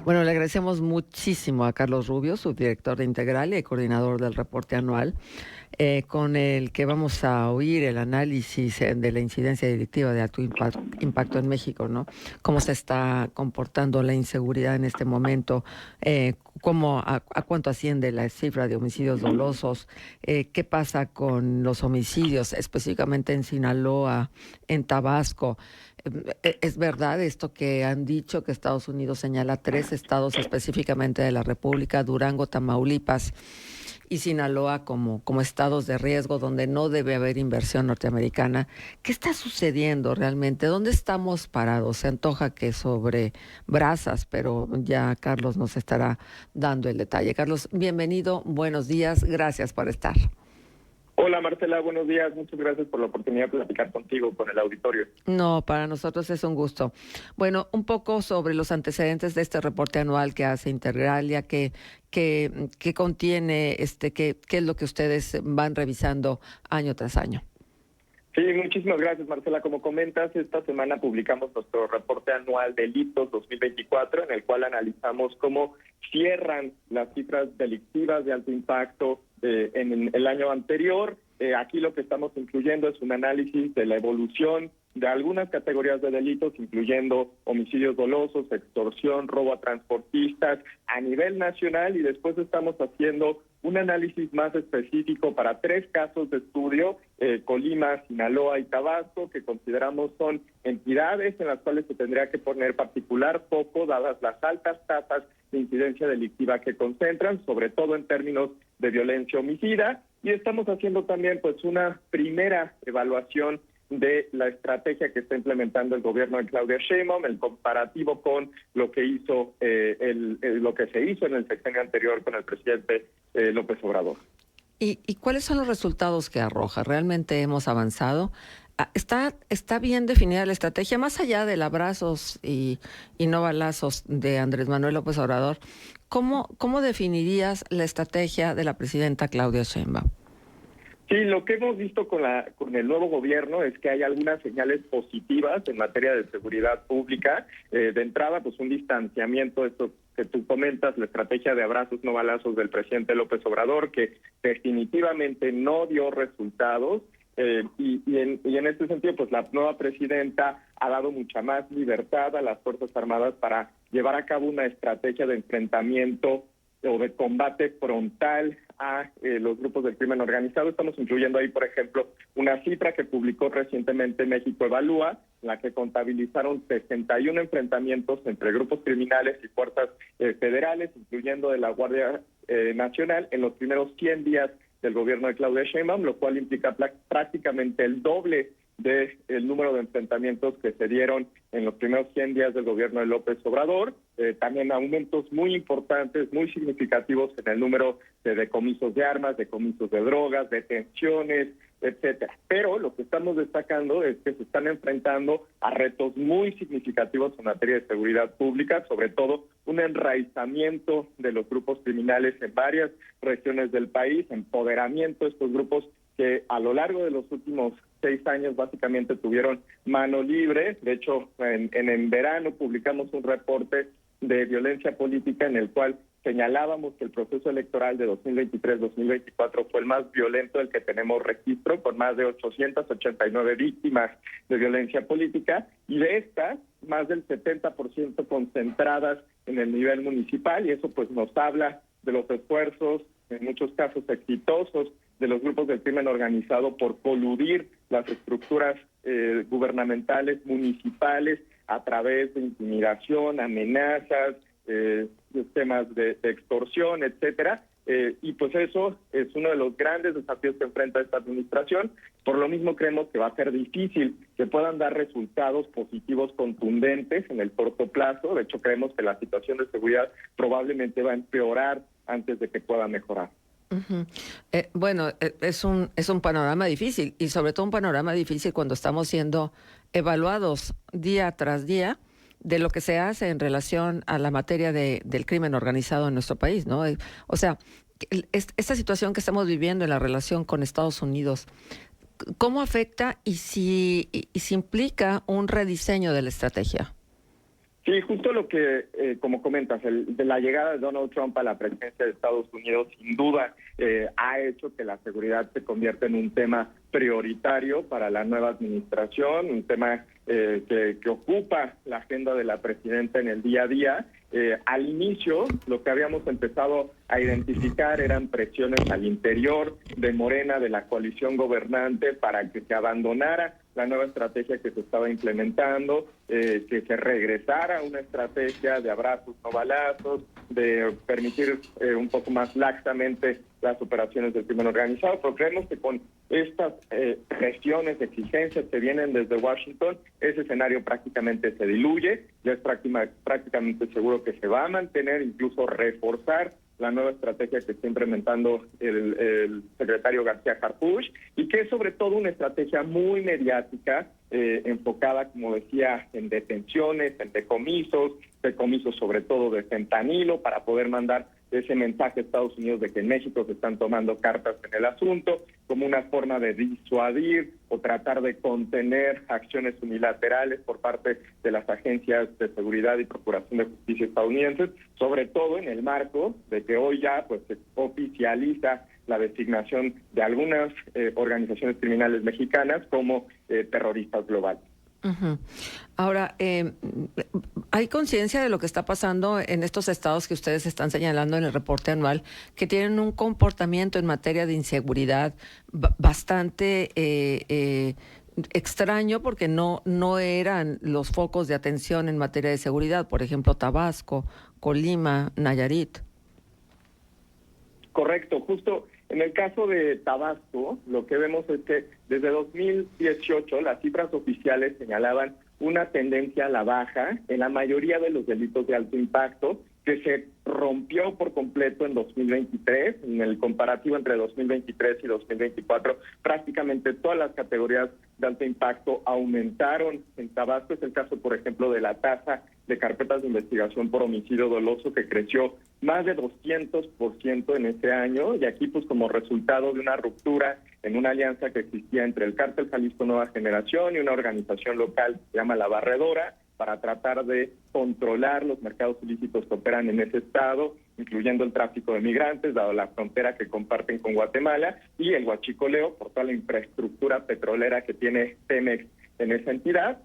Bueno, le agradecemos muchísimo a Carlos Rubio, subdirector de Integral y coordinador del reporte anual, con el que vamos a oír el análisis de la incidencia delictiva de alto impacto en México, ¿no? Cómo se está comportando la inseguridad en este momento, a cuánto asciende la cifra de homicidios dolosos, qué pasa con los homicidios, específicamente en Sinaloa, en Tabasco. ¿Es verdad esto que han dicho, que Estados Unidos señala 3 estados específicamente de la República, Durango, Tamaulipas y Sinaloa, como estados de riesgo donde no debe haber inversión norteamericana? ¿Qué está sucediendo realmente? ¿Dónde estamos parados? Se antoja que sobre brasas, pero ya Carlos nos estará dando el detalle. Carlos, bienvenido, buenos días, gracias por estar. Hola Marcela, buenos días. Muchas gracias por la oportunidad de platicar contigo, con el auditorio. No, para nosotros es un gusto. Bueno, un poco sobre los antecedentes de este reporte anual que hace Integralia, que contiene, qué es lo que ustedes van revisando año tras año. Sí, muchísimas gracias Marcela. Como comentas, esta semana publicamos nuestro reporte anual Delitos 2024, en el cual analizamos cómo cierran las cifras delictivas de alto impacto en el año anterior. Aquí lo que estamos incluyendo es un análisis de la evolución de algunas categorías de delitos, incluyendo homicidios dolosos, extorsión, robo a transportistas a nivel nacional, y después estamos haciendo un análisis más específico para 3 casos de estudio, Colima, Sinaloa y Tabasco, que consideramos son entidades en las cuales se tendría que poner particular foco, dadas las altas tasas de incidencia delictiva que concentran, sobre todo en términos de violencia homicida, y estamos haciendo también pues una primera evaluación de la estrategia que está implementando el gobierno de Claudia Sheinbaum, el comparativo con lo que hizo lo que se hizo en el sexenio anterior con el presidente López Obrador. ¿Y cuáles son los resultados que arroja? ¿Realmente hemos avanzado? ¿Está bien definida la estrategia, más allá del abrazos y no balazos de Andrés Manuel López Obrador? ¿Cómo definirías la estrategia de la presidenta Claudia Sheinbaum? Sí, lo que hemos visto con el nuevo gobierno es que hay algunas señales positivas en materia de seguridad pública. De entrada, pues un distanciamiento, esto que tú comentas, la estrategia de abrazos no balazos del presidente López Obrador, que definitivamente no dio resultados. Y en este sentido, pues la nueva presidenta ha dado mucha más libertad a las Fuerzas Armadas para llevar a cabo una estrategia de enfrentamiento o de combate frontal a los grupos del crimen organizado. Estamos incluyendo ahí, por ejemplo, una cifra que publicó recientemente México Evalúa, en la que contabilizaron 61 enfrentamientos entre grupos criminales y fuerzas federales, incluyendo de la Guardia Nacional, en los primeros 100 días del gobierno de Claudia Sheinbaum, lo cual implica prácticamente el doble del número de enfrentamientos que se dieron en los primeros 100 días del gobierno de López Obrador. También aumentos muy importantes, muy significativos en el número de decomisos de armas, decomisos de drogas, detenciones, etcétera. Pero lo que estamos destacando es que se están enfrentando a retos muy significativos en materia de seguridad pública, sobre todo un enraizamiento de los grupos criminales en varias regiones del país, empoderamiento de estos grupos que a lo largo de los últimos 6 años básicamente tuvieron mano libre. De hecho, en verano publicamos un reporte de violencia política en el cual señalábamos que el proceso electoral de 2023-2024 fue el más violento del que tenemos registro, con más de 889 víctimas de violencia política, y de estas, más del 70% concentradas en el nivel municipal, y eso pues nos habla de los esfuerzos, en muchos casos exitosos, de los grupos del crimen organizado por coludir las estructuras gubernamentales, municipales, a través de intimidación, amenazas, temas de extorsión, etcétera. Y pues eso es uno de los grandes desafíos que enfrenta esta administración. Por lo mismo creemos que va a ser difícil que puedan dar resultados positivos contundentes en el corto plazo. De hecho, creemos que la situación de seguridad probablemente va a empeorar antes de que pueda mejorar. Uh-huh. Bueno, es un panorama difícil, y sobre todo un panorama difícil cuando estamos siendo evaluados día tras día de lo que se hace en relación a la materia del crimen organizado en nuestro país, ¿no? O sea, esta situación que estamos viviendo en la relación con Estados Unidos, ¿cómo afecta y si implica un rediseño de la estrategia? Sí, justo lo que, como comentas, de la llegada de Donald Trump a la presidencia de Estados Unidos, sin duda, ha hecho que la seguridad se convierta en un tema prioritario para la nueva administración, un tema que ocupa la agenda de la presidenta en el día a día. Al inicio, lo que habíamos empezado a identificar eran presiones al interior de Morena, de la coalición gobernante, para que se abandonara la nueva estrategia que se estaba implementando, que se regresara a una estrategia de abrazos no balazos, de permitir un poco más laxamente las operaciones del crimen organizado, pero creemos que con estas presiones, exigencias que vienen desde Washington, ese escenario prácticamente se diluye, ya es prácticamente seguro que se va a mantener, incluso reforzar la nueva estrategia que está implementando el secretario García Harfuch, y que es sobre todo una estrategia muy mediática, enfocada, como decía, en detenciones, en decomisos sobre todo de fentanilo, para poder mandar ese mensaje a Estados Unidos de que en México se están tomando cartas en el asunto, como una forma de disuadir o tratar de contener acciones unilaterales por parte de las agencias de seguridad y procuración de justicia estadounidenses, sobre todo en el marco de que hoy ya pues se oficializa la designación de algunas organizaciones criminales mexicanas como terroristas globales. Uh-huh. Ahora, ¿hay conciencia de lo que está pasando en estos estados que ustedes están señalando en el reporte anual, que tienen un comportamiento en materia de inseguridad bastante extraño, porque no eran los focos de atención en materia de seguridad? Por ejemplo, Tabasco, Colima, Nayarit. Correcto, justo en el caso de Tabasco, lo que vemos es que desde 2018 las cifras oficiales señalaban una tendencia a la baja en la mayoría de los delitos de alto impacto, que se rompió por completo en 2023, en el comparativo entre 2023 y 2024, prácticamente todas las categorías de alto impacto aumentaron en Tabasco. Es el caso, por ejemplo, de la tasa de carpetas de investigación por homicidio doloso, que creció más de 200% en ese año, y aquí pues como resultado de una ruptura en una alianza que existía entre el Cártel Jalisco Nueva Generación y una organización local que se llama La Barredora, para tratar de controlar los mercados ilícitos que operan en ese estado, incluyendo el tráfico de migrantes, dado la frontera que comparten con Guatemala, y el huachicoleo por toda la infraestructura petrolera que tiene Pemex en esa entidad.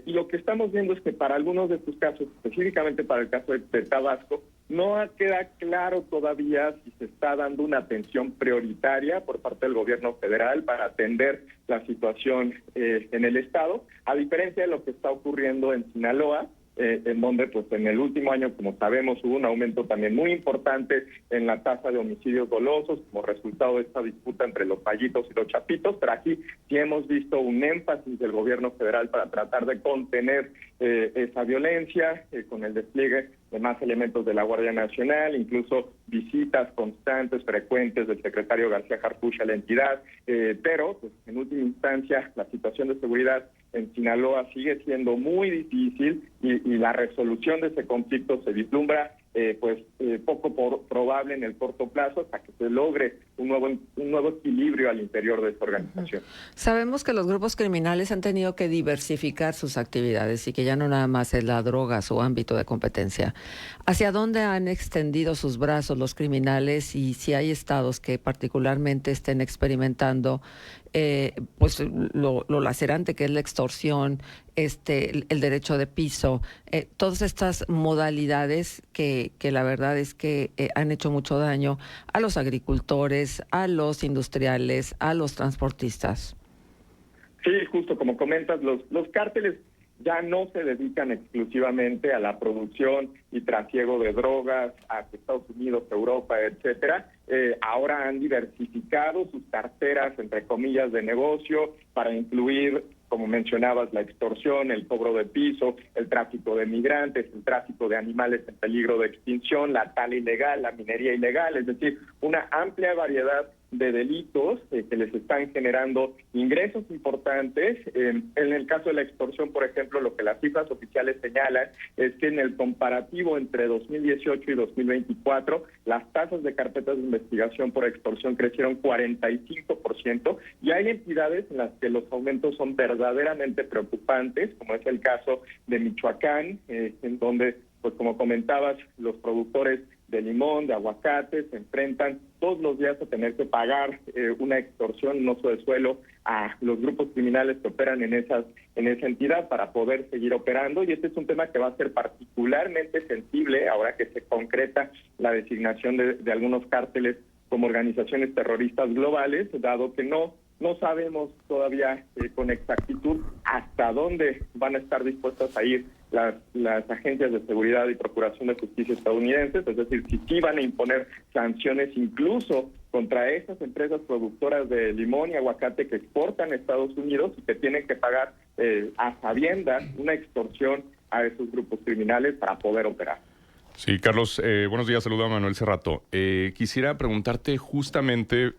Y lo que estamos viendo es que para algunos de estos casos, específicamente para el caso de Tabasco, no queda claro todavía si se está dando una atención prioritaria por parte del gobierno federal para atender la situación en el estado, a diferencia de lo que está ocurriendo en Sinaloa, en donde pues en el último año, como sabemos, hubo un aumento también muy importante en la tasa de homicidios dolosos como resultado de esta disputa entre los Payitos y los Chapitos, pero aquí sí hemos visto un énfasis del gobierno federal para tratar de contener esa violencia, con el despliegue de más elementos de la Guardia Nacional, incluso visitas constantes, frecuentes del secretario García Harfuch a la entidad, pero pues, en última instancia la situación de seguridad en Sinaloa sigue siendo muy difícil, y la resolución de ese conflicto se vislumbra poco probable en el corto plazo, hasta que se logre un nuevo equilibrio al interior de esta organización. Sabemos que los grupos criminales han tenido que diversificar sus actividades y que ya no nada más es la droga su ámbito de competencia. ¿Hacia dónde han extendido sus brazos los criminales, y si hay estados que particularmente estén experimentando pues lo lacerante que es la extorsión, el derecho de piso, todas estas modalidades que la verdad es que han hecho mucho daño a los agricultores, a los industriales, a los transportistas? Sí, justo como comentas, los cárteles ya no se dedican exclusivamente a la producción y trasiego de drogas a Estados Unidos, Europa, etcétera. Ahora han diversificado sus carteras, entre comillas, de negocio para incluir, como mencionabas, la extorsión, el cobro de piso, el tráfico de migrantes, el tráfico de animales en peligro de extinción, la tala ilegal, la minería ilegal, es decir, una amplia variedad de delitos que les están generando ingresos importantes. En el caso de la extorsión, por ejemplo, lo que las cifras oficiales señalan es que en el comparativo entre 2018 y 2024, las tasas de carpetas de investigación por extorsión crecieron 45%, y hay entidades en las que los aumentos son verdaderamente preocupantes, como es el caso de Michoacán, en donde, pues como comentabas, los productores de limón, de aguacate, se enfrentan todos los días a tener que pagar una extorsión, un uso de suelo a los grupos criminales que operan en esa entidad para poder seguir operando. Y este es un tema que va a ser particularmente sensible ahora que se concreta la designación de algunos cárteles como organizaciones terroristas globales, dado que no sabemos todavía con exactitud hasta dónde van a estar dispuestas a ir las agencias de seguridad y procuración de justicia estadounidenses, es decir, si sí van a imponer sanciones incluso contra esas empresas productoras de limón y aguacate que exportan a Estados Unidos y que tienen que pagar a sabiendas una extorsión a esos grupos criminales para poder operar. Sí, Carlos, buenos días, saludo a Manuel Cerrato. Quisiera preguntarte justamente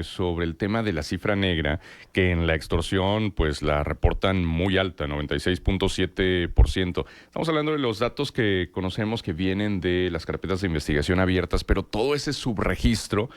sobre el tema de la cifra negra, que en la extorsión pues la reportan muy alta, 96.7%. Estamos hablando de los datos que conocemos que vienen de las carpetas de investigación abiertas, pero todo ese subregistro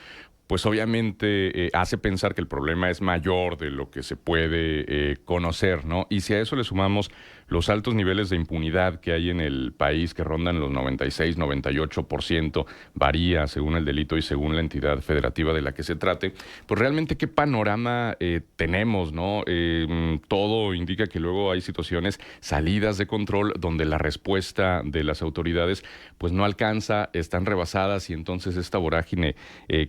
pues obviamente hace pensar que el problema es mayor de lo que se puede conocer, ¿no? Y si a eso le sumamos los altos niveles de impunidad que hay en el país, que rondan los 96, 98%, varía según el delito y según la entidad federativa de la que se trate, pues realmente qué panorama tenemos, ¿no? Todo indica que luego hay situaciones salidas de control donde la respuesta de las autoridades pues no alcanza, están rebasadas y entonces esta vorágine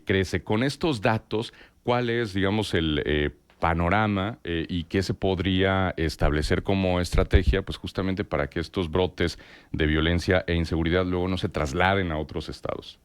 crece. Con estos datos, ¿cuál es, digamos, el panorama y qué se podría establecer como estrategia, pues justamente para que estos brotes de violencia e inseguridad luego no se trasladen a otros estados?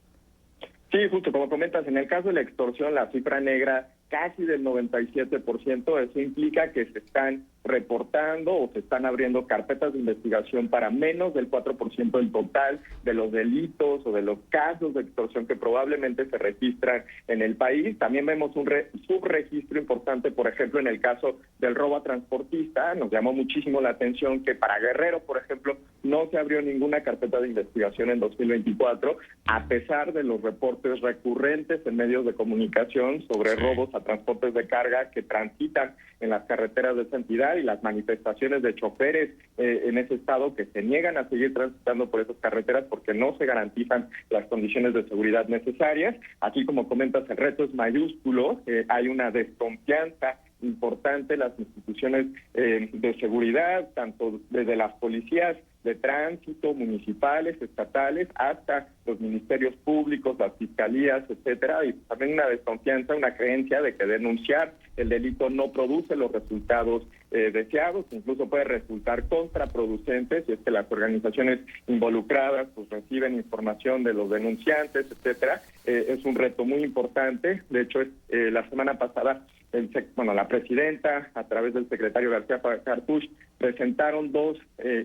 Sí, justo como comentas, en el caso de la extorsión, la cifra negra casi del 97%, eso implica que se están reportando o se están abriendo carpetas de investigación para menos del 4% del total de los delitos o de los casos de extorsión que probablemente se registran en el país. También vemos un subregistro importante, por ejemplo, en el caso del robo a transportista. Nos llamó muchísimo la atención que para Guerrero, por ejemplo, no se abrió ninguna carpeta de investigación en 2024, a pesar de los reportes recurrentes en medios de comunicación sobre robos a transportes de carga que transitan en las carreteras de esa entidad y las manifestaciones de choferes en ese estado que se niegan a seguir transitando por esas carreteras porque no se garantizan las condiciones de seguridad necesarias. Aquí, como comentas, el reto es mayúsculo, hay una desconfianza importante en las instituciones de seguridad, tanto desde las policías de tránsito, municipales, estatales, hasta los ministerios públicos, las fiscalías, etcétera, y también una desconfianza, una creencia de que denunciar el delito no produce los resultados deseados, incluso puede resultar contraproducente si es que las organizaciones involucradas pues reciben información de los denunciantes, etcétera. Es un reto muy importante. De hecho, la semana pasada la presidenta, a través del secretario García Cartuch, presentaron dos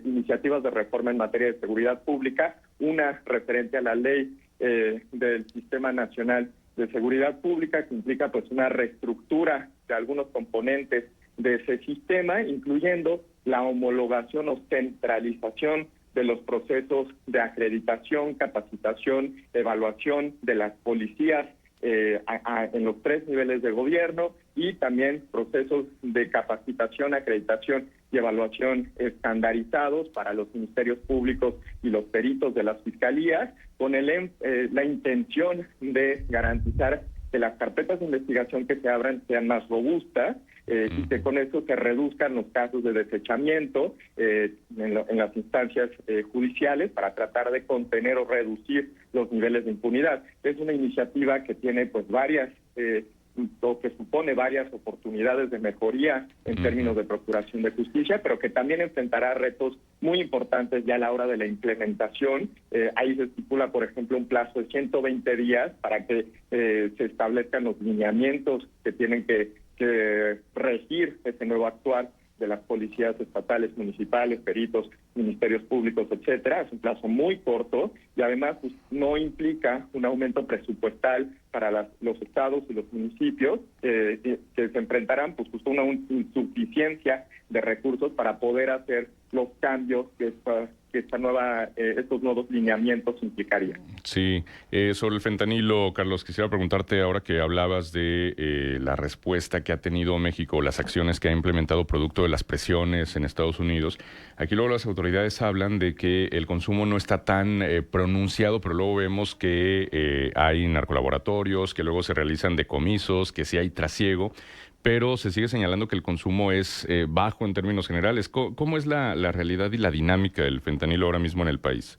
iniciativas de reforma en materia de seguridad pública, una referente a la ley del Sistema Nacional de Seguridad Pública, que implica pues una reestructura de algunos componentes de ese sistema, incluyendo la homologación o centralización de los procesos de acreditación, capacitación, evaluación de las policías en los 3 niveles de gobierno, y también procesos de capacitación, acreditación y evaluación estandarizados para los ministerios públicos y los peritos de las fiscalías, con la intención de garantizar que las carpetas de investigación que se abran sean más robustas y que con eso se reduzcan los casos de desechamiento en las instancias judiciales para tratar de contener o reducir los niveles de impunidad. Es una iniciativa que tiene pues que supone varias oportunidades de mejoría en términos de procuración de justicia, pero que también enfrentará retos muy importantes ya a la hora de la implementación. Ahí se estipula, por ejemplo, un plazo de 120 días para que se establezcan los lineamientos que tienen que regir ese nuevo actuar las policías estatales, municipales, peritos, ministerios públicos, etcétera. Es un plazo muy corto y además pues, no implica un aumento presupuestal para los estados y los municipios que se enfrentarán pues justo a una insuficiencia de recursos para poder hacer los cambios que estos nuevos lineamientos implicarían. Sí, sobre el fentanilo, Carlos, quisiera preguntarte ahora que hablabas de la respuesta que ha tenido México, las acciones que ha implementado producto de las presiones en Estados Unidos. Aquí luego las autoridades hablan de que el consumo no está tan pronunciado, pero luego vemos que hay narcolaboratorios, que luego se realizan decomisos, que sí hay trasiego, pero se sigue señalando que el consumo es bajo en términos generales. ¿Cómo es la realidad y la dinámica del fentanilo ahora mismo en el país?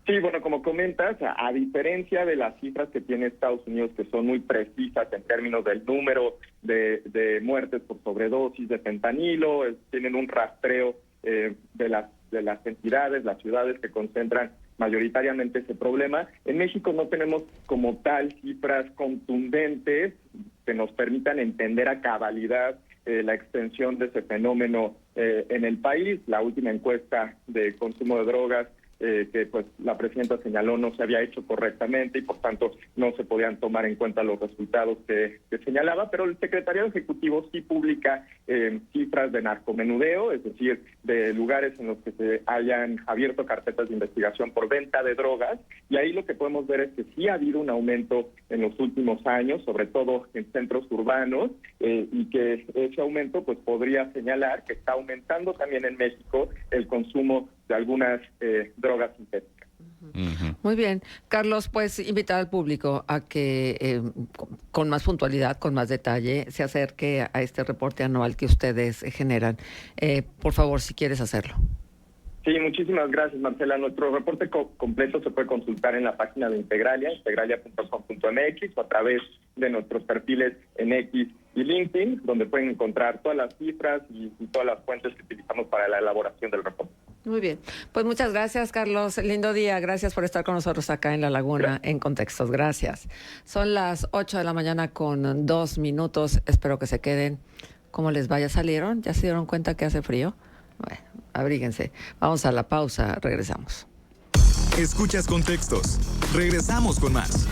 Sí, bueno, como comentas, a diferencia de las cifras que tiene Estados Unidos, que son muy precisas en términos del número de muertes por sobredosis de fentanilo, tienen un rastreo de las entidades, las ciudades que concentran mayoritariamente ese problema. En México no tenemos como tal cifras contundentes que nos permitan entender a cabalidad la extensión de ese fenómeno en el país. La última encuesta de consumo de drogas que pues la presidenta señaló no se había hecho correctamente y por tanto no se podían tomar en cuenta los resultados que señalaba, pero el Secretariado Ejecutivo sí publica cifras de narcomenudeo, es decir, de lugares en los que se hayan abierto carpetas de investigación por venta de drogas, y ahí lo que podemos ver es que sí ha habido un aumento en los últimos años, sobre todo en centros urbanos, y que ese aumento pues podría señalar que está aumentando también en México el consumo de algunas drogas sintéticas. Muy bien. Carlos, pues invitar al público a que con más puntualidad, con más detalle, se acerque a este reporte anual que ustedes generan. Por favor, si quieres hacerlo. Sí, muchísimas gracias, Marcela. Nuestro reporte completo se puede consultar en la página de Integralia, integralia.com.mx, o a través de nuestros perfiles en X y LinkedIn, donde pueden encontrar todas las cifras y todas las fuentes que utilizamos para la elaboración del reporte. Muy bien. Pues muchas gracias, Carlos. Lindo día. Gracias por estar con nosotros acá en La Laguna, en Contextos. Gracias. Son las 8 de la mañana con 2 minutos. Espero que se queden. ¿Cómo les vaya? ¿Salieron? ¿Ya se dieron cuenta que hace frío? Bueno, abríguense. Vamos a la pausa. Regresamos. Escuchas Contextos. Regresamos con más.